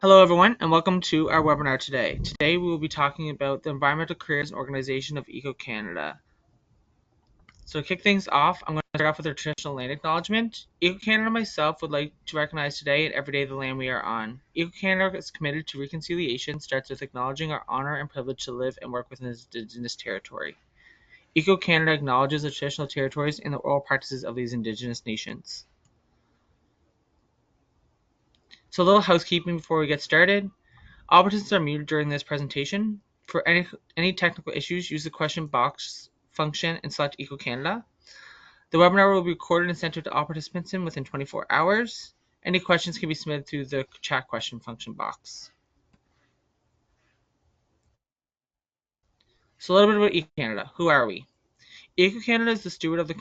Hello, everyone, and welcome to our webinar today. Today, we will be talking about the environmental careers and organization of Eco-Canada. So to kick things off, I'm going to start off with our traditional land acknowledgement. Eco-Canada and myself would like to recognize today and every day the land we are on. Eco-Canada is committed to reconciliation, starts with acknowledging our honor and privilege to live and work within Indigenous territory. Eco-Canada acknowledges the traditional territories and the oral practices of these Indigenous nations. So a little housekeeping before we get started. All participants are muted during this presentation. For any technical issues, use the question box function and select Eco Canada. The webinar will be recorded and sent to all participants within 24 hours. Any questions can be submitted through the chat question function box. So a little bit about Eco Canada. Who are we? Eco Canada is the steward of the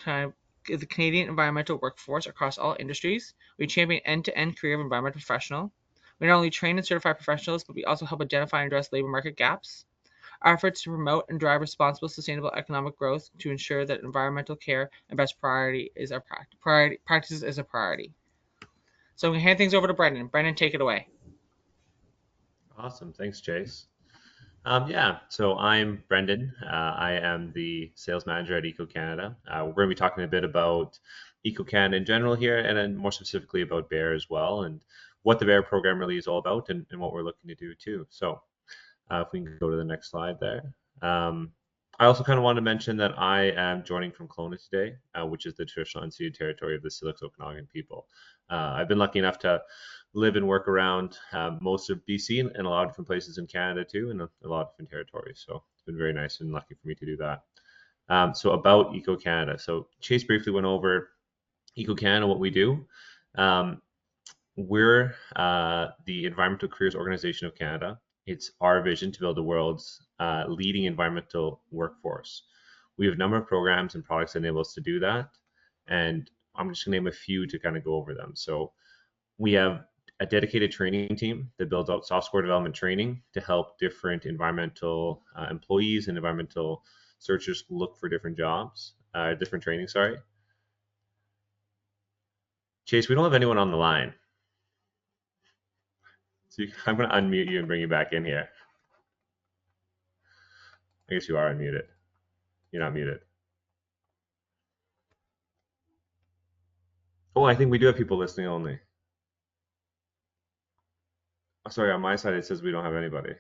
Canadian environmental workforce across all industries. We champion end-to-end career of environmental professional. We not only train and certify professionals, but we also help identify and address labor market gaps. Our efforts to promote and drive responsible, sustainable economic growth to ensure that environmental care and best practices is a priority. So I'm going to hand things over to Brendan. Brendan, take it away. Awesome. Thanks, Chase. So I'm Brendan. I am the sales manager at Eco Canada. We're going to be talking a bit about Eco Canada in general here, and then more specifically about BEAHR as well, and what the BEAHR program really is all about, and what we're looking to do too. So if we can go to the next slide there. I also kind of want to mention that I am joining from Kelowna today, which is the traditional unceded territory of the Syilx Okanagan people. I've been lucky enough to live and work around most of BC and a lot of different places in Canada too, and a lot of different territories. So it's been very nice and lucky for me to do that. So about Eco Canada. So Chase briefly went over Eco Canada, what we do. We're the Environmental Careers Organization of Canada. It's our vision to build the world's leading environmental workforce. We have a number of programs and products that enable us to do that. And I'm just going to name a few to kind of go over them. So we have a dedicated training team that builds out software development training to help different environmental employees and environmental searchers look for different jobs, different training, sorry. Chase, we don't have anyone on the line. So I'm going to unmute you and bring you back in here. I guess you are unmuted. You're not muted. Oh, I think we do have people listening only. Oh, sorry, on my side it says we don't have anybody.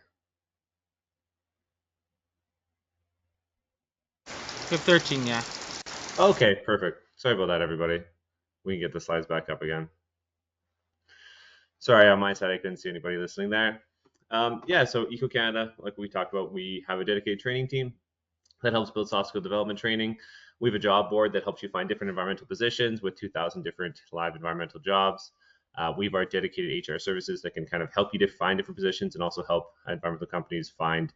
We have 13, yeah. Okay, perfect. Sorry about that, everybody. We can get the slides back up again. Sorry, on my side I couldn't see anybody listening there. So Eco Canada, like we talked about, we have a dedicated training team that helps build soft skill development training. We have a job board that helps you find different environmental positions with 2,000 different live environmental jobs. We have our dedicated HR services that can kind of help you find different positions and also help environmental companies find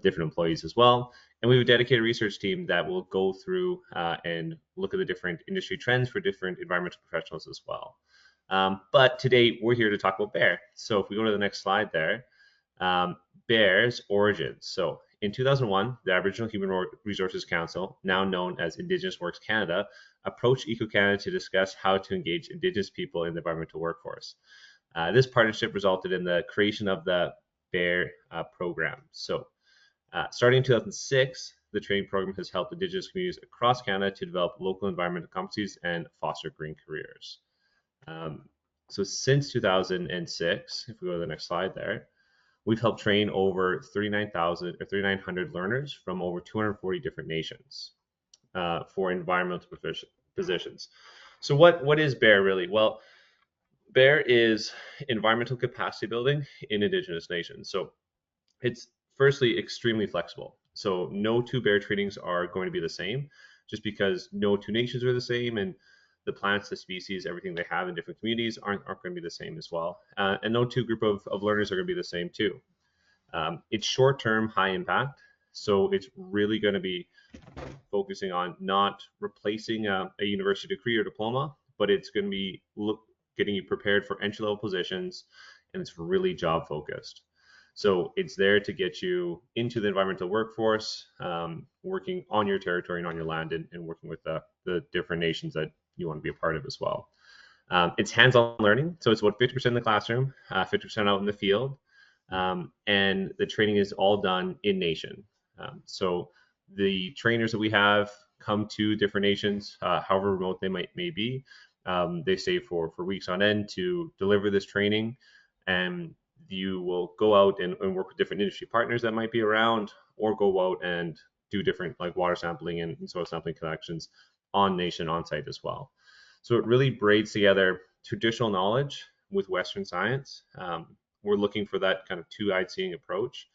different employees as well. And we have a dedicated research team that will go through and look at the different industry trends for different environmental professionals as well. But today we're here to talk about BEAHR. So if we go to the next slide there, BEAHR's origins. So in 2001, the Aboriginal Human Resources Council, now known as Indigenous Works Canada, approached Eco Canada to discuss how to engage Indigenous people in the environmental workforce. This partnership resulted in the creation of the BEAHR program. So starting in 2006, the training program has helped Indigenous communities across Canada to develop local environmental competencies and foster green careers. So since 2006, if we go to the next slide there, we've helped train over 3,900 learners from over 240 different nations for environmental positions. So what is BEAHR really? Well, BEAHR is environmental capacity building in Indigenous nations. So it's firstly extremely flexible. So no two BEAHR trainings are going to be the same, just because no two nations are the same, and the plants, the species, everything they have in different communities aren't going to be the same as well. And no two group of learners are going to be the same too. It's short-term, high impact. So it's really going to be focusing on not replacing a university degree or diploma, but it's going to be getting you prepared for entry-level positions, and it's really job focused. So it's there to get you into the environmental workforce, working on your territory and on your land, and working with the different nations that you want to be a part of as well. It's hands-on learning, so it's about 50% in the classroom, 50% out in the field, and the training is all done in nation. So the trainers that we have come to different nations, however remote they may be. They stay for weeks on end to deliver this training, and you will go out and work with different industry partners that might be around, or go out and do different like water sampling and soil sampling collections on nation on site as well. So it really braids together traditional knowledge with Western science. We're looking for that kind of two-eyed seeing approach.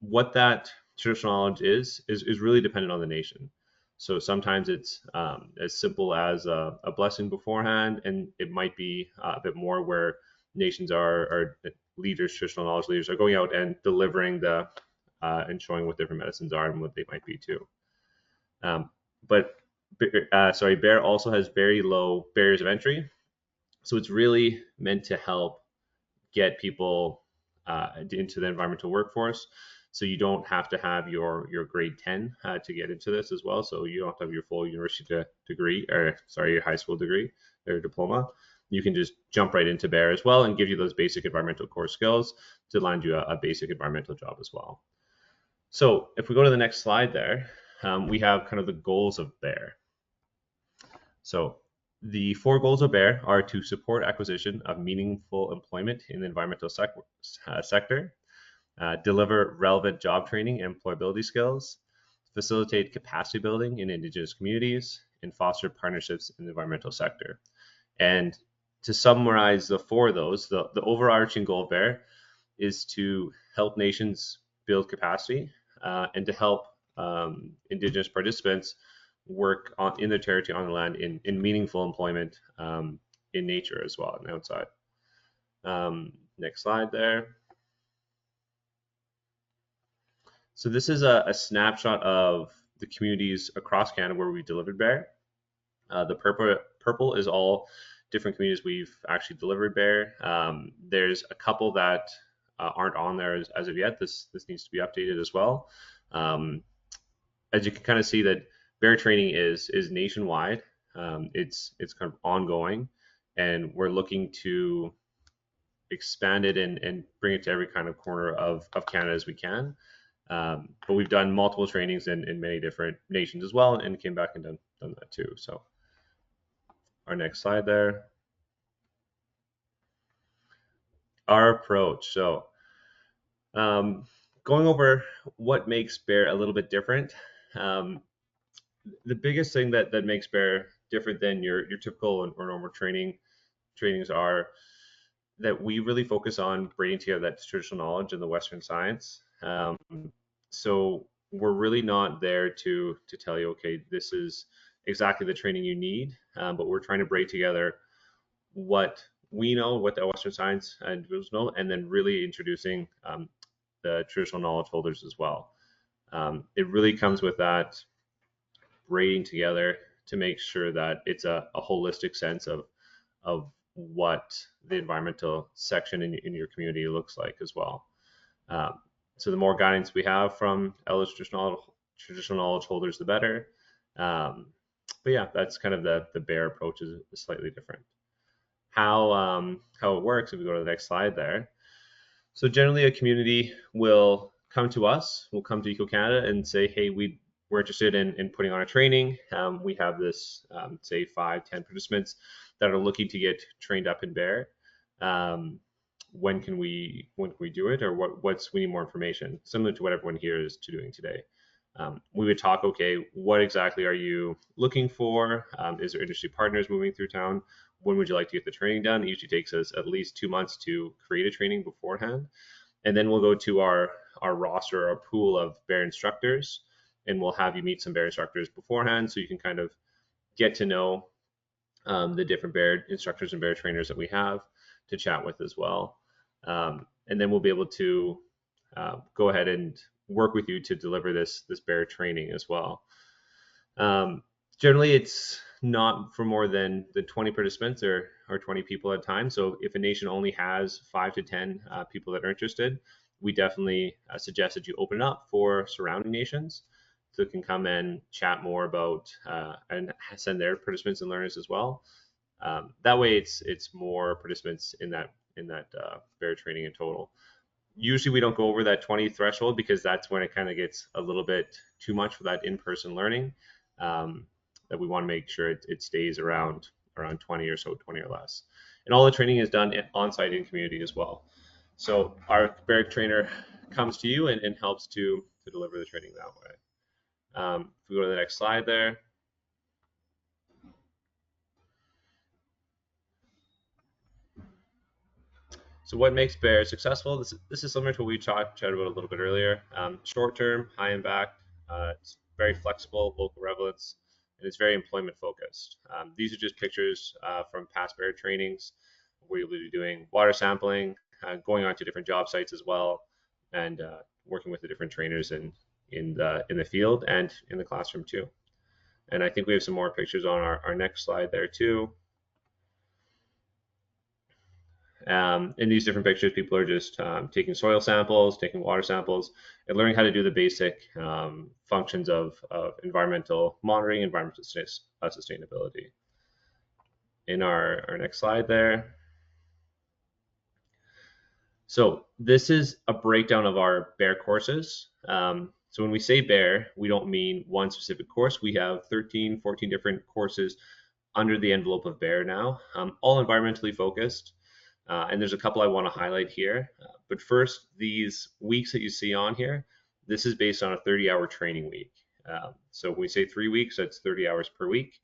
What that traditional knowledge is really dependent on the nation. So sometimes it's as simple as a blessing beforehand, and it might be a bit more where nations are leaders, traditional knowledge leaders, are going out and delivering the and showing what different medicines are and what they might be too. But BEAHR also has very low barriers of entry, so it's really meant to help get people into the environmental workforce. So you don't have to have your grade 10 to get into this as well. So you don't have to have your full university degree, or sorry, your high school degree or diploma. You can just jump right into BEAHR as well and give you those basic environmental core skills to land you a basic environmental job as well. So if we go to the next slide there, we have kind of the goals of BEAHR. So the 4 goals of BEAHR are to support acquisition of meaningful employment in the environmental sector, deliver relevant job training and employability skills, facilitate capacity building in Indigenous communities, and foster partnerships in the environmental sector. And to summarize the 4 of those, the overarching goal of BEAHR is to help nations build capacity and to help Indigenous participants work in their territory on the land in meaningful employment in nature as well and outside. Next slide there. So this is a snapshot of the communities across Canada where we delivered BEAHR. The purple is all different communities we've actually delivered BEAHR. There's a couple that aren't on there as of yet. This needs to be updated as well. As you can kind of see that BEAHR training is nationwide. It's kind of ongoing, and we're looking to expand it and bring it to every kind of corner of Canada as we can. But we've done multiple trainings in many different nations as well, and came back and done that too. So our next slide there. Our approach. So going over what makes BEAHR a little bit different. The biggest thing that makes BEAHR different than your typical or normal trainings are that we really focus on bringing together that traditional knowledge and the Western science. So we're really not there to tell you, okay, this is exactly the training you need, but we're trying to bring together what we know, what the Western science individuals know, and then really introducing the traditional knowledge holders as well. It really comes with that braiding together to make sure that it's a holistic sense of what the environmental section in your community looks like as well. So the more guidance we have from elders, traditional knowledge holders, the better. But yeah, that's kind of the BEAHR approach is slightly different. How it works, if we go to the next slide there. So generally a community will come to us, will come to Eco Canada and say, hey, we're interested in putting on a training. We have this, say 5-10 participants that are looking to get trained up in BEAHR. When can we do it, or we need more information, similar to what everyone here is doing today. We would talk, okay, what exactly are you looking for? Is there industry partners moving through town? When would you like to get the training done? It usually takes us at least 2 months to create a training beforehand. And then we'll go to our roster, our pool of BEAHR instructors, and we'll have you meet some BEAHR instructors beforehand so you can kind of get to know the different BEAHR instructors and BEAHR trainers that we have to chat with as well. And then we'll be able to go ahead and work with you to deliver this BEAHR training as well. Generally, it's not for more than 20 participants or 20 people at a time. So if a nation only has 5 to 10 people that are interested, we definitely suggest that you open it up for surrounding nations so can come and chat more about and send their participants and learners as well. That way, it's more participants in that BEAHR training in total. Usually, we don't go over that 20 threshold because that's when it kind of gets a little bit too much for that in-person learning. Um, that we want to make sure it stays around 20 or so, 20 or less. And all the training is done on site in community as well. So our BEAHR trainer comes to you and helps to deliver the training that way. If we go to the next slide there. So what makes BEAHR successful? This is similar to what we chatted about a little bit earlier. Short term, high impact. It's very flexible, local relevance, and it's very employment focused. These are just pictures from past BEAHR trainings where you'll be doing water sampling, going on to different job sites as well, and working with the different trainers in the field and in the classroom too. And I think we have some more pictures on our next slide there too. In these different pictures, people are just taking soil samples, taking water samples, and learning how to do the basic functions of environmental monitoring, environmental sustainability. In our next slide there. So this is a breakdown of our BEAHR courses. So when we say BEAHR, we don't mean one specific course. We have 13, 14 different courses under the envelope of BEAHR now, all environmentally focused. And there's a couple I want to highlight here. But first, these weeks that you see on here, this is based on a 30-hour training week. So when we say 3 weeks, that's 30 hours per week.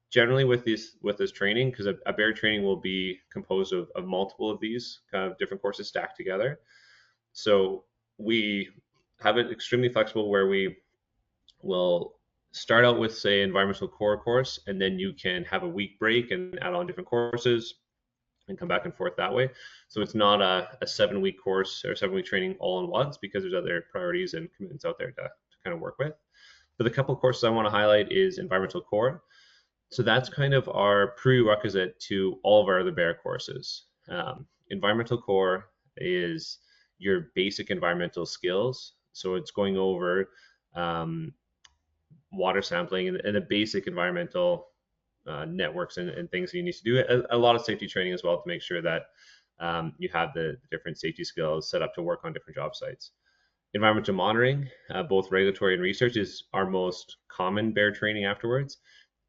Generally with this training, because a BEAHR training will be composed of multiple of these kind of different courses stacked together. So we have it extremely flexible where we will start out with, say, environmental core course, and then you can have a week break and add on different courses and come back and forth that way. So it's not a 7-week course or 7-week training all in once because there's other priorities and commitments out there to kind of work with. But the couple of courses I want to highlight is environmental core. So that's kind of our prerequisite to all of our other BEAHR courses. Environmental core is your basic environmental skills. So it's going over water sampling and the basic environmental networks and things that you need to do. A lot of safety training as well to make sure that you have the different safety skills set up to work on different job sites. Environmental monitoring, both regulatory and research, is our most common BEAHR training afterwards.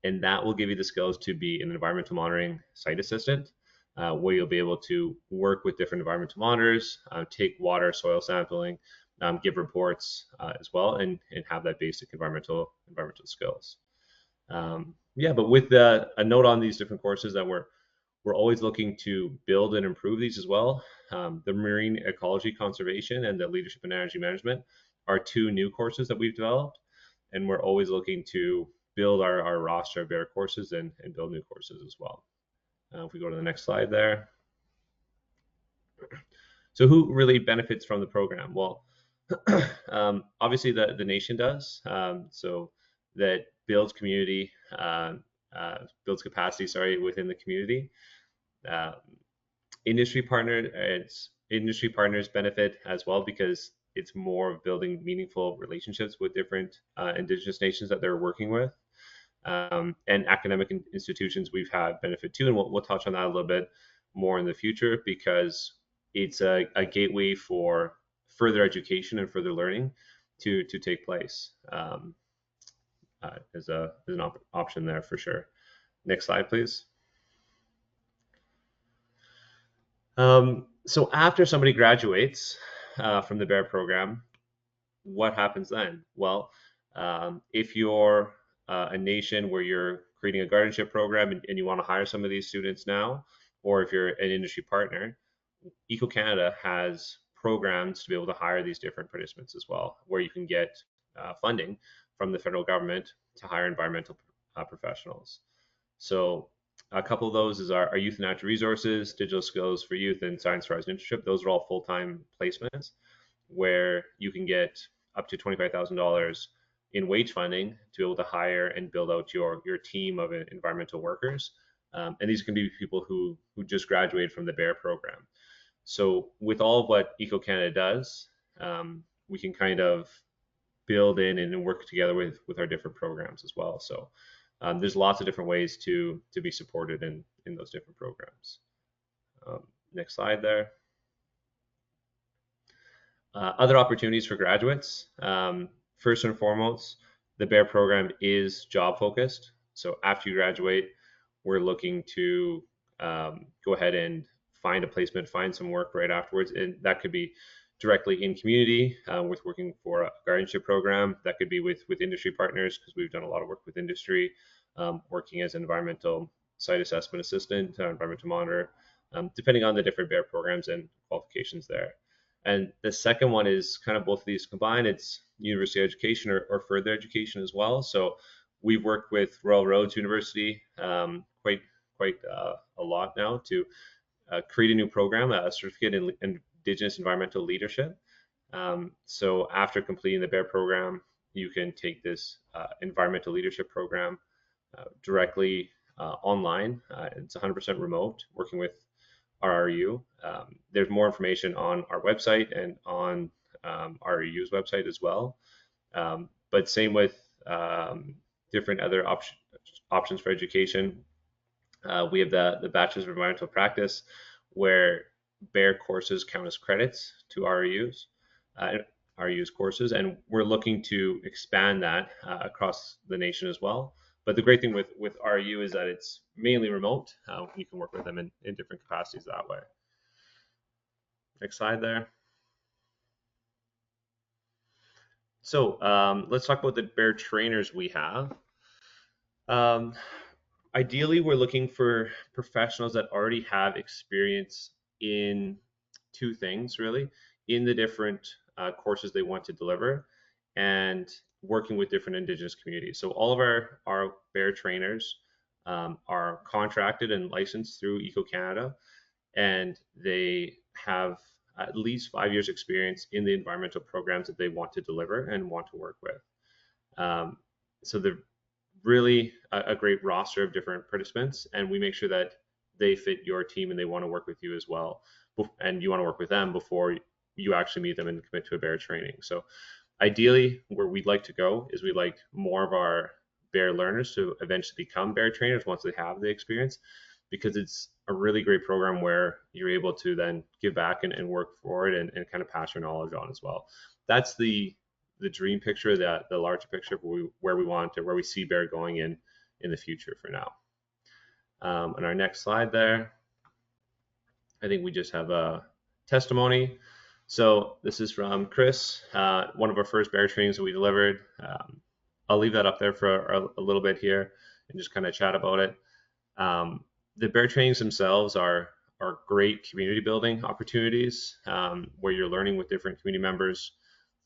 And that will give you the skills to be an environmental monitoring site assistant, where you'll be able to work with different environmental monitors, take water, soil sampling, give reports as well, and have that basic environmental skills. But with a note on these different courses that we're always looking to build and improve these as well. The marine ecology conservation and the leadership and energy management are 2 new courses that we've developed, and we're always looking to build our roster of BEAHR courses and build new courses as well. If we go to the next slide there. So who really benefits from the program? Well, obviously the nation does. So that builds community, builds capacity, within the community. Industry partners benefit as well because it's more of building meaningful relationships with different Indigenous nations that they're working with. And academic institutions we've had benefit too, and we'll touch on that a little bit more in the future because it's a gateway for further education and further learning to take place. As an option there for sure. Next slide, please. So after somebody graduates from the BEAHR program, what happens then? Well, if you're a nation where you're creating a guardianship program and you want to hire some of these students now, or if you're an industry partner, EcoCanada has programs to be able to hire these different participants as well, where you can get funding from the federal government to hire environmental professionals. So a couple of those is our youth and natural resources, digital skills for youth, and science horizon internship. Those are all full-time placements where you can get up to $25,000 in wage funding to be able to hire and build out your team of environmental workers. And these can be people who just graduated from the BEAHR program. So with all of what EcoCanada does, we can kind of build in and work together with our different programs as well. So there's lots of different ways to be supported in those different programs. Next slide there. Other opportunities for graduates. First and foremost, the BEAHR program is job focused. So after you graduate, we're looking to go ahead and find a placement, find some work right afterwards. And that could be directly in community with working for a guardianship program. That could be with industry partners, because we've done a lot of work with industry, working as an environmental site assessment assistant, environmental monitor, depending on the different BEAHR programs and qualifications there. And the second one is kind of both of these combined. It's university education or further education as well. So we've worked with Royal Roads University quite a lot now to create a new program, a certificate in Indigenous environmental leadership. So after completing the BEAHR program, you can take this environmental leadership program directly online. It's 100% remote, working with RRU. There's more information on our website and on RRU's website as well. But same with different other options for education. We have the Bachelor's of Environmental Practice, where BEAHR courses count as credits to RRU's courses, and we're looking to expand that across the nation as well. But the great thing with RU is that it's mainly remote. You can work with them in different capacities that way. Next slide there. So let's talk about the BEAHR trainers we have. Ideally, we're looking for professionals that already have experience in two things, really, in the different courses they want to deliver and working with different Indigenous communities. So all of our BEAHR trainers are contracted and licensed through EcoCanada, and they have at least 5 years experience in the environmental programs that they want to deliver and want to work with. So they're really a great roster of different participants, and we make sure that they fit your team and they want to work with you as well, and you want to work with them before you actually meet them and commit to a BEAHR training. So ideally, where we'd like to go is we'd like more of our BEAHR learners to eventually become BEAHR trainers once they have the experience, because it's a really great program where you're able to then give back and work for it and kind of pass your knowledge on as well. That's the dream picture, that the larger picture where we want to, where we see BEAHR going in the future for now. On our next slide there, I think we just have a testimony. So this is from Chris, one of our first BEAHR trainings that we delivered. I'll leave that up there for a little bit here and just kind of chat about it. The BEAHR trainings themselves are great community building opportunities, where you're learning with different community members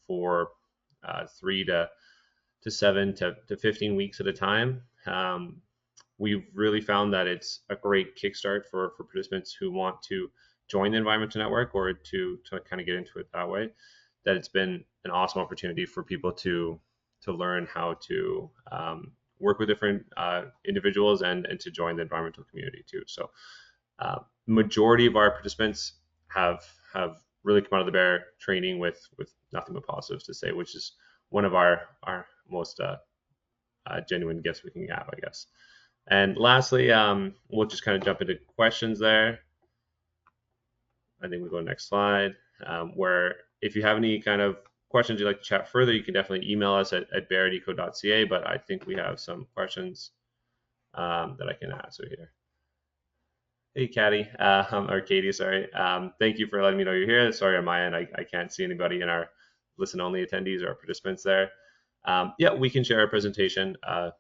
for 3 to 7 to 15 weeks at a time. We've really found that it's a great kickstart for participants who want to join the environmental network or to kind of get into it that way. That it's been an awesome opportunity for people to learn how to work with different individuals and to join the environmental community too. So majority of our participants have really come out of the BEAHR training with nothing but positives to say, which is one of our most genuine gifts we can have, I guess. And lastly, we'll just kind of jump into questions there. I think we'll go next slide, where if you have any kind of questions you'd like to chat further, you can definitely email us at beahreco.ca, but I think we have some questions that I can answer here. Hey, Katie, or Katie, sorry. Thank you for letting me know you're here. Sorry on my end, I can't see anybody in our listen-only attendees or participants there. Yeah, we can share a presentation or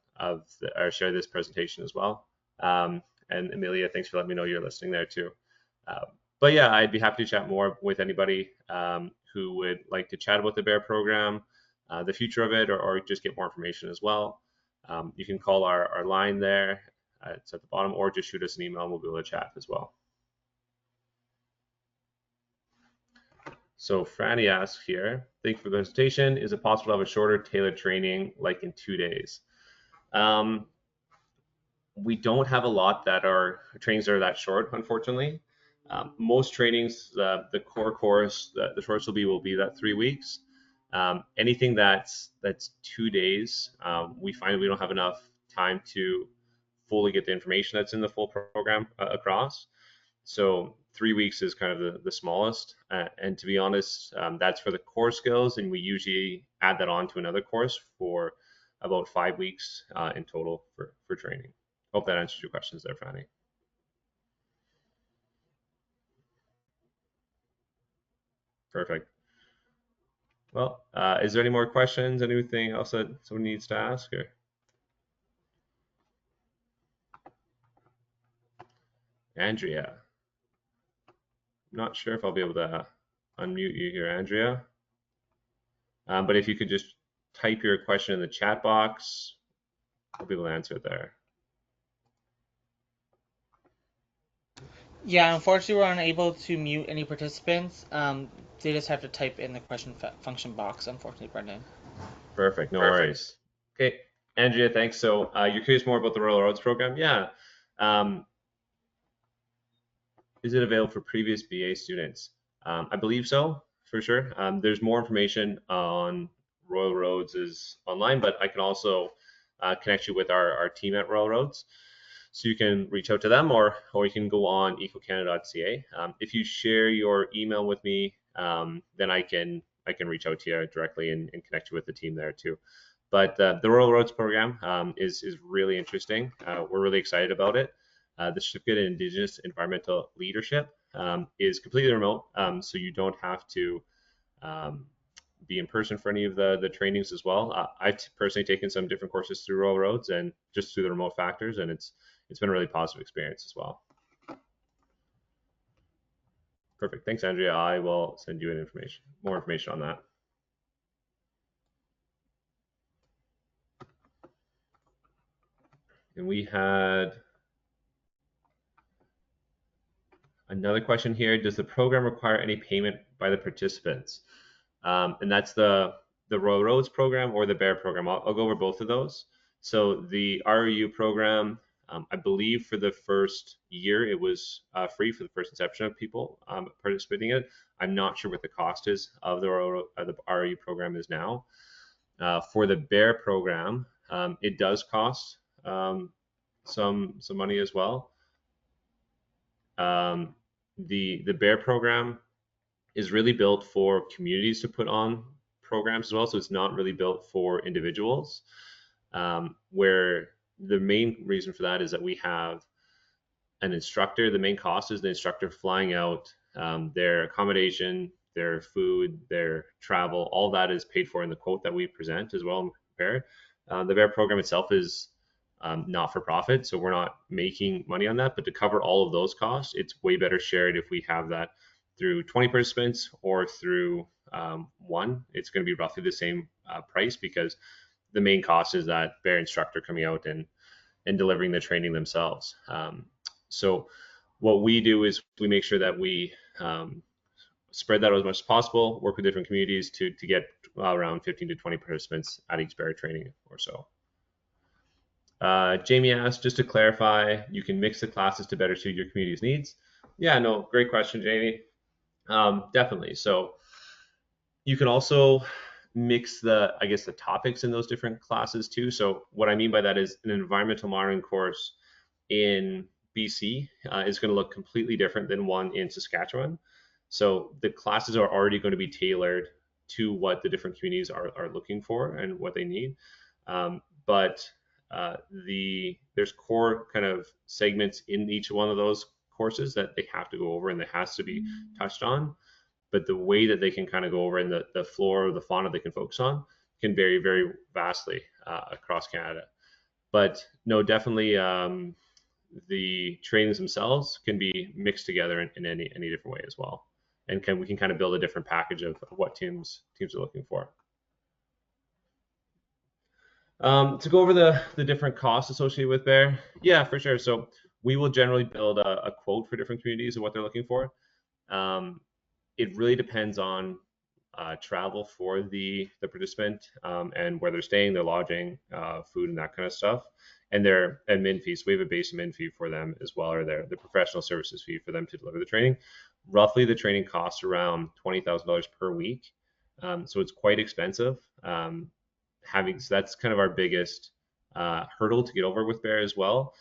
share this presentation as well. And Amelia, thanks for letting me know you're listening there too. But yeah, I'd be happy to chat more with anybody who would like to chat about the BEAHR program, the future of it, or just get more information as well. You can call our line there. It's at the bottom, or just shoot us an email and we'll be able to chat as well. So Franny asks here, thank you for the presentation. Is it possible to have a shorter tailored training like in 2 days? We don't have a lot that are trainings that are that short, unfortunately. Most trainings, the core course, the shortest will be that 3 weeks. Anything that's 2 days, we find we don't have enough time to fully get the information that's in the full program across. So 3 weeks is kind of the smallest. And to be honest, that's for the core skills. And we usually add that on to another course for about 5 weeks in total for training. Hope that answers your questions there, Franny. Perfect. Well, is there any more questions? Anything else that someone needs to ask? Or? Andrea. I'm not sure if I'll be able to unmute you here, Andrea. But if you could just type your question in the chat box, I'll be able to answer it there. Yeah, unfortunately, we're unable to mute any participants. They just have to type in the question function box, unfortunately, Brendan. Perfect, no worries. Okay, Andrea, thanks. So you're curious more about the Royal Roads program? Yeah. Is it available for previous BA students? I believe so, for sure. There's more information on Royal Roads is online, but I can also connect you with our team at Royal Roads. So you can reach out to them, or you can go on ecocanada.ca. If you share your email with me, then I can reach out to you directly and connect you with the team there too. But the Royal Roads program is really interesting. We're really excited about it. The certificate in Indigenous environmental leadership is completely remote, so you don't have to be in person for any of the trainings as well. I've personally taken some different courses through Royal Roads and just through the remote factors, and it's been a really positive experience as well. Perfect. Thanks, Andrea. I will send you more information on that. And we had another question here. Does the program require any payment by the participants? And that's the Royal Roads program or the BEAHR program. I'll go over both of those. So the ROU program, I believe for the first year, it was free for the first inception of people participating in it. I'm not sure what the cost is of the ROU program is now. For the BEAHR program, it does cost some money as well. The BEAHR program is really built for communities to put on programs as well. So it's not really built for individuals, where the main reason for that is that we have an instructor. The main cost is the instructor flying out, their accommodation, their food, their travel, all that is paid for in the quote that we present as well in BEAHR. The BEAHR program itself is not for profit, so we're not making money on that. But to cover all of those costs, it's way better shared if we have that through 20 participants or through one. It's going to be roughly the same price, because the main cost is that BEAHR instructor coming out and delivering the training themselves. So what we do is we make sure that we spread that out as much as possible, work with different communities to get around 15 to 20 participants at each BEAHR training or so. Jamie asked, just to clarify, you can mix the classes to better suit your community's needs. Yeah, no, great question, Jamie. Definitely. So you can also mix the topics in those different classes too. So what I mean by that is an environmental monitoring course in BC is going to look completely different than one in Saskatchewan. So the classes are already going to be tailored to what the different communities are looking for and what they need. But there's core kind of segments in each one of those courses that they have to go over and that has to be touched on. But the way that they can kind of go over and the flora, the fauna they can focus on can vary very vastly across Canada. But no, definitely the trainings themselves can be mixed together in any different way as well. And we can kind of build a different package of what teams are looking for. To go over the different costs associated with BEAHR, yeah, for sure. So we will generally build a quote for different communities and what they're looking for. It really depends on travel for the participant and where they're staying, their lodging, food, and that kind of stuff, and their admin fees. We have a base admin fee for them as well, or the professional services fee for them to deliver the training. Roughly, the training costs around $20,000 per week, so it's quite expensive. So that's kind of our biggest hurdle to get over with BEAHR as well.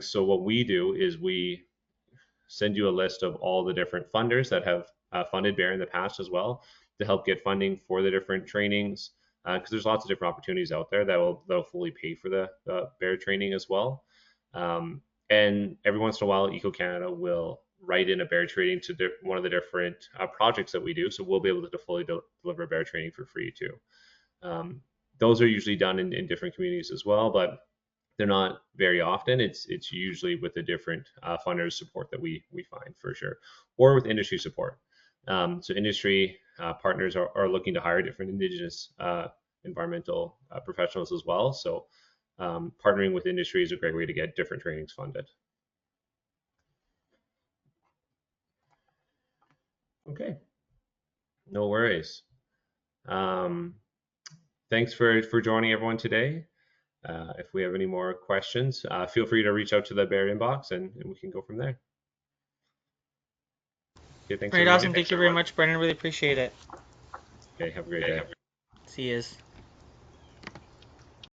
So what we do is we send you a list of all the different funders that have funded BEAHR in the past as well to help get funding for the different trainings, because there's lots of different opportunities out there that'll fully pay for the BEAHR training as well. And every once in a while, Eco Canada will write in a BEAHR training to one of the different projects that we do, so we'll be able to fully deliver BEAHR training for free too. Those are usually done in different communities as well, but they're not very often. It's usually with the different funders support that we find for sure, or with industry support. So industry partners are looking to hire different Indigenous environmental professionals as well. So partnering with industry is a great way to get different trainings funded. Okay, no worries. Thanks for joining everyone today. If we have any more questions, feel free to reach out to the BEAHR inbox and we can go from there. Okay, thanks All right, everyone. awesome. Thank you very much, Brendan. Really appreciate it. Okay, have a great day. See yous.